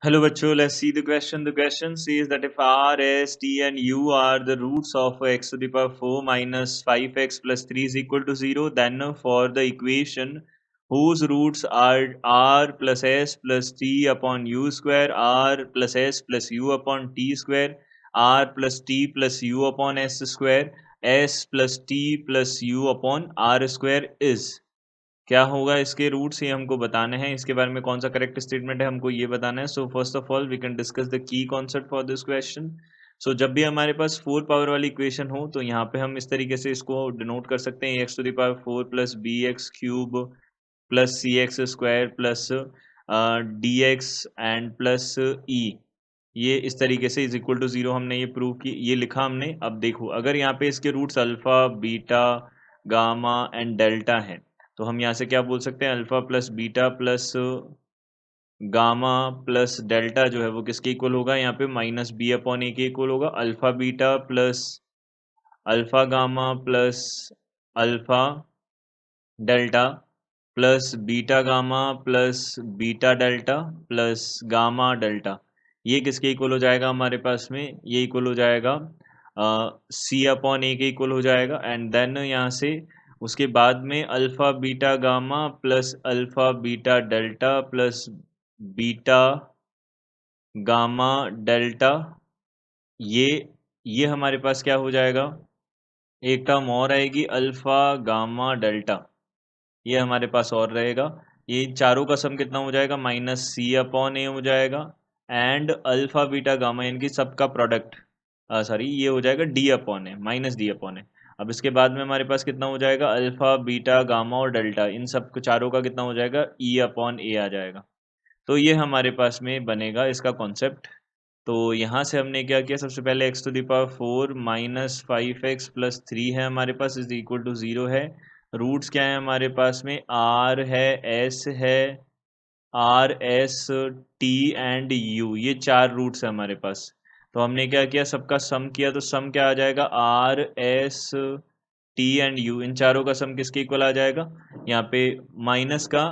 Hello, bachcho. Let's see the question. The question says that if r, s, t, and u are the roots of x to the power 4 minus 5x plus 3 is equal to 0, then for the equation whose roots are r plus s plus t upon u square, r plus s plus u upon t square, r plus t plus u upon s square, s plus t plus u upon r square is, क्या होगा इसके roots ये हमको बताने हैं। इसके बारे में कौन सा करेक्ट स्टेटमेंट है हमको ये बताना है। So first of all we can discuss the key concept for this question. So जब भी हमारे पास 4 पावर वाली इक्वेशन हो तो यहाँ पे हम इस तरीके से इसको डिनोट कर सकते हैं, X to the power 4 plus B X cube plus C X square plus D X and plus E. ये इस तरीके से इज इक्वल टू 0 हमने ये प्रूव की, ये लिखा हमने। अब देखो अगर यहाँ पे इसके roots alpha beta gamma and delta हैं तो हम यहाँ से क्या बोल सकते हैं, alpha plus beta plus gamma plus delta जो है वो किसके इक्वल होगा, यहाँ पे माइनस बी अपॉन ए के इक्वल होगा। Alpha beta plus alpha gamma plus alpha delta plus beta gamma plus beta delta plus gamma delta, ये किसके इक्वल हो जाएगा हमारे पास में, ये इक्वल हो जाएगा सी अपॉन ए के इक्वल हो जाएगा। एंड देन यहाँ से उसके बाद में alpha beta gamma plus alpha beta delta plus beta gamma delta, ये हमारे पास क्या हो जाएगा, एक टर्म और आएगी अल्फा गामा डेल्टा, ये हमारे पास और रहेगा। ये इन चारों का सम कितना हो जाएगा, माइनस सी अपॉन ए हो जाएगा एंड अल्फा बीटा गामा इनकी सबका प्रोडक्ट, सॉरी ये हो जाएगा डी अपॉन ए, माइनस डी अपॉन ए। अब इसके बाद में हमारे पास कितना हो जाएगा, अल्फा बीटा गामा और डेल्टा इन सब चारों का कितना हो जाएगा, ई अपॉन ए आ जाएगा। तो ये हमारे पास में बनेगा इसका कॉन्सेप्ट। तो यहाँ से हमने क्या किया, सबसे पहले x to the power 4 minus 5x plus 3 है हमारे पास इज इक्वल टू 0 है। रूट्स क्या है हमारे पास में, आर है, एस है, are S T and you, ये चार रूट्स है हमारे पास। तो हमने क्या किया, सबका सम किया, तो सम क्या आ जाएगा, R S T and U, इन चारों का सम किसके इक्वल आ जाएगा, यहाँ पे माइनस का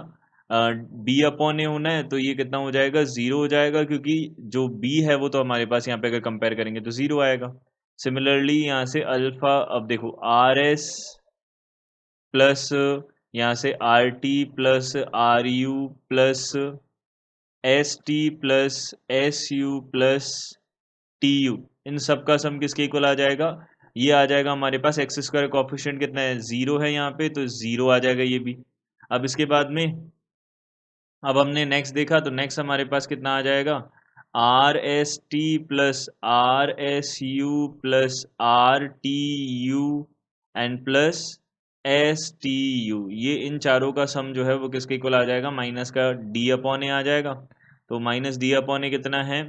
बी अपॉन ए होना है तो ये कितना हो जाएगा, 0 हो जाएगा, क्योंकि जो बी है वो तो हमारे पास यहाँ पे अगर कंपेयर करेंगे तो 0 आएगा। सिमिलरली यहाँ से अल्फा, अब देखो आर एस प्लस यहाँ से R T plus R U plus S T plus S U plus T U, इन सब का सम किसके इक्वल आ जाएगा, ये आ जाएगा हमारे पास एक्स स्क्वायर कोएफिशिएंट कितना है, 0 है यहाँ पे, तो 0 आ जाएगा ये भी। अब इसके बाद में अब हमने नेक्स्ट देखा तो नेक्स्ट हमारे पास कितना आ जाएगा, R S T plus R S U plus R T U and plus S T U, ये इन चारों का सम जो है वो किसके इक्वल आ जाएगा, माइनस का डी अपॉन ए आ जाएगा। तो माइनस डी अपॉन ए कितना है,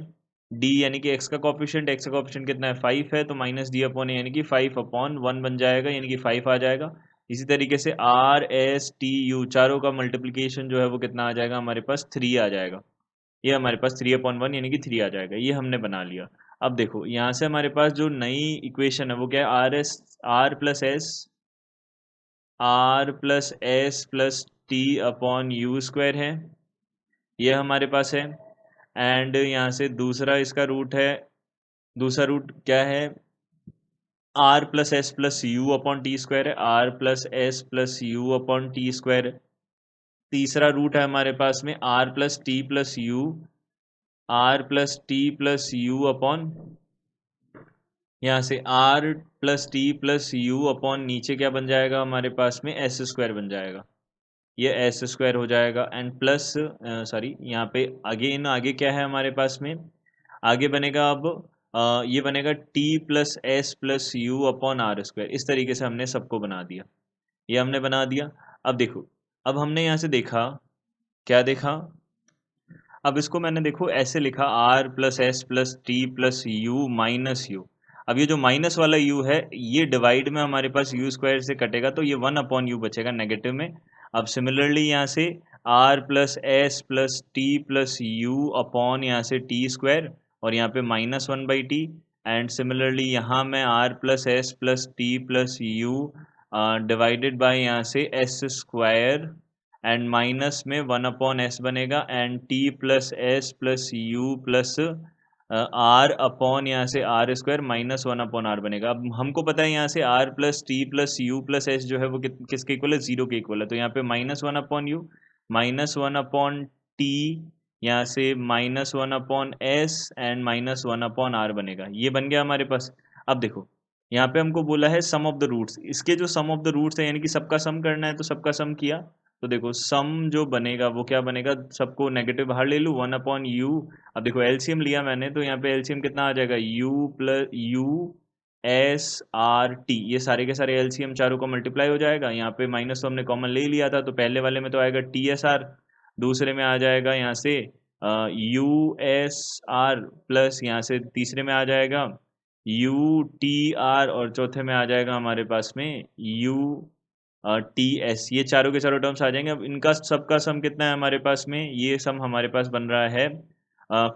डी यानी कि एक्स का कोएफिशिएंट, एक्स का कोएफिशिएंट कितना है 5 है, तो माइनस डी अपॉन ए यानी कि 5 अपॉन 1 बन जाएगा, यानी कि 5 आ जाएगा। इसी तरीके से आर एस टी यू चारों का मल्टीप्लिकेशन जो है वो कितना आ जाएगा हमारे पास, 3 आ जाएगा, ये हमारे पास 3/1 यानी कि 3 आ जाएगा, ये हमने बना लिया। अब देखो यहाँ से हमारे पास जो नई इक्वेशन है वो क्या है, R plus S plus T upon U square है, ये हमारे पास है। एंड यहाँ से दूसरा इसका रूट है, दूसरा रूट क्या है, R plus S plus U upon T square है, R plus S plus U upon T square है। तीसरा रूट है हमारे पास में R plus T plus U, R plus T plus U upon, यहाँ से R plus T plus U upon नीचे क्या बन जाएगा हमारे पास में, एस स्क्वायर बन जाएगा, ये एस स्क्वायर हो जाएगा। एंड प्लस सॉरी यहाँ पे अगेन आगे क्या है हमारे पास में, आगे बनेगा अब ये बनेगा T plus S plus U upon R square, इस तरीके से हमने सबको बना दिया, ये हमने बना दिया। अब देखो अब हमने यहाँ से देखा, क्या देखा, अब इसको मैंने देखो ऐसे लिखा, R plus S plus T plus U minus U. अब ये जो माइनस वाला यू है ये डिवाइड में हमारे पास यू स्क्वायर से कटेगा तो ये 1 अपॉन यू बचेगा नेगेटिव में। अब सिमिलरली यहाँ से R plus S plus T plus U upon यहाँ से टी स्क्वायर और यहाँ पे -1/t। एंड सिमिलरली यहाँ मैं R plus S plus T plus U divided by यहाँ से एस स्क्वायर एंड माइनस में 1/s बनेगा and t plus S plus U plus R upon यहाँ से आर स्क्वायर माइनस 1/r बनेगा। अब हमको पता है यहाँ से r plus T plus U plus S जो है वो किसके इक्वल है, 0 के इक्वल है। तो यहाँ पे -1/u -1/t, यहाँ से -1/s एंड -1/r बनेगा। ये बन गया हमारे पास। अब देखो यहाँ पे हमको बोला है सम ऑफ द रूट्स, इसके जो सम ऑफ द रूट्स है यानी कि सबका सम करना है, तो सबका सम किया। तो देखो सम जो बनेगा वो क्या बनेगा, सबको नेगेटिव बाहर ले लूँ 1/u। अब देखो एलसीएम लिया मैंने, तो यहाँ पे एलसीएम कितना आ जाएगा, u+u(s)(r)t, ये सारे के सारे एलसीएम चारों का मल्टीप्लाई हो जाएगा। यहाँ पे माइनस तो हमने कॉमन ले ही लिया था, तो पहले वाले में तो आएगा टी_एस_आर, दूसरे में आ जाएगा यहाँ से u(s)(r) प्लस यहाँ से तीसरे में आ जाएगा u(t)(r) और चौथे में आ जाएगा हमारे पास में u(t)(s), ये चारों के चारों टर्म्स आ जाएंगे। अब इनका सबका सम कितना है हमारे पास में, ये सम हमारे पास बन रहा है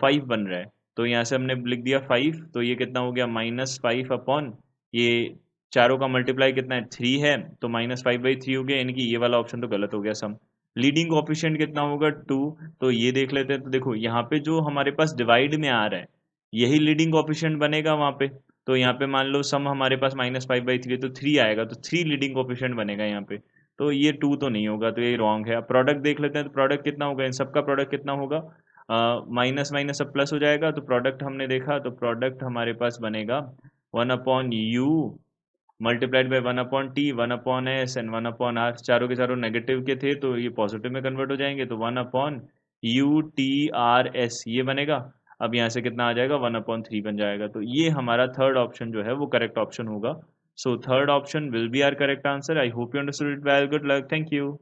5 बन रहा है। तो यहाँ से हमने लिख दिया 5, तो ये कितना हो गया -5 अपॉन ये चारों का मल्टीप्लाई कितना है 3 है, तो -5/3 हो गया, यानी कि ये वाला ऑप्शन तो गलत हो गया सम। लीडिंग कोएफिशिएंट कितना होगा 2, तो ये देख लेते हैं। तो देखो यहाँ पे जो हमारे पास डिवाइड में आ रहा है यही लीडिंग कोएफिशिएंट बनेगा वहाँ पे। तो यहाँ पे मान लो सम हमारे पास -5/3 तो 3 आएगा, तो 3 लीडिंग कोएफिशिएंट बनेगा यहाँ पे। तो ये 2 तो नहीं होगा, तो ये रॉन्ग है। अब प्रोडक्ट देख लेते हैं, तो प्रोडक्ट कितना होगा, इन सबका प्रोडक्ट कितना होगा, माइनस माइनस सब प्लस हो जाएगा। तो प्रोडक्ट हमने देखा, तो प्रोडक्ट हमारे पास बनेगा 1/u multiplied by 1/t 1/s and 1/r, चारों के चारों नेगेटिव के थे तो ये पॉजिटिव में कन्वर्ट हो जाएंगे, तो 1/u(t)(r)s ये बनेगा। अब यहाँ से कितना आ जाएगा 1/3 बन जाएगा। तो ये हमारा थर्ड ऑप्शन जो है वो करेक्ट ऑप्शन होगा। So third option will be our correct answer. I hope you understood it well. Good luck, thank you.